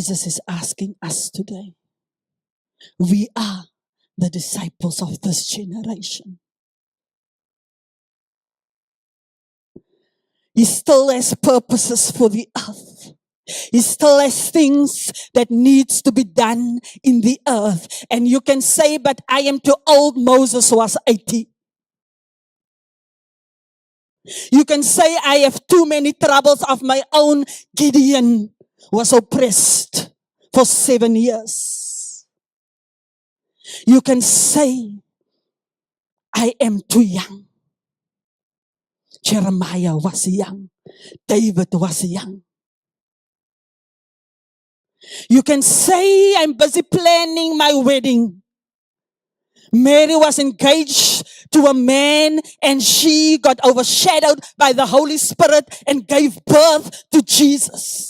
Jesus is asking us today. We are the disciples of this generation. He still has purposes for the earth. He still has things that needs to be done in the earth. And you can say, but I am too old. Moses was 80. You can say, I have too many troubles of my own. Gideon was oppressed for 7 years. You can say, I am too young. Jeremiah was young. David was young. You can say, I'm busy planning my wedding. Mary was engaged to a man and she got overshadowed by the Holy Spirit and gave birth to Jesus.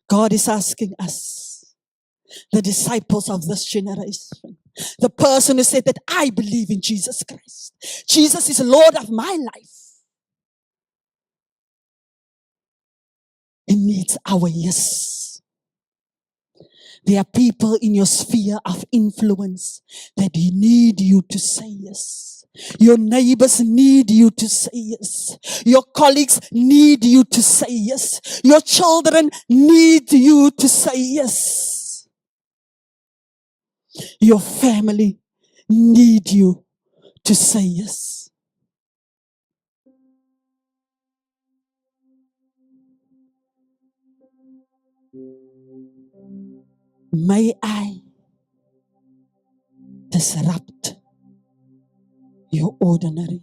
God is asking us, the disciples of this generation, the person who said that I believe in Jesus Christ. Jesus is Lord of my life. It needs our yes. There are people in your sphere of influence that need you to say yes. Your neighbors need you to say yes. Your colleagues need you to say yes. Your children need you to say yes. Your family need you to say yes. May I disrupt your ordinary.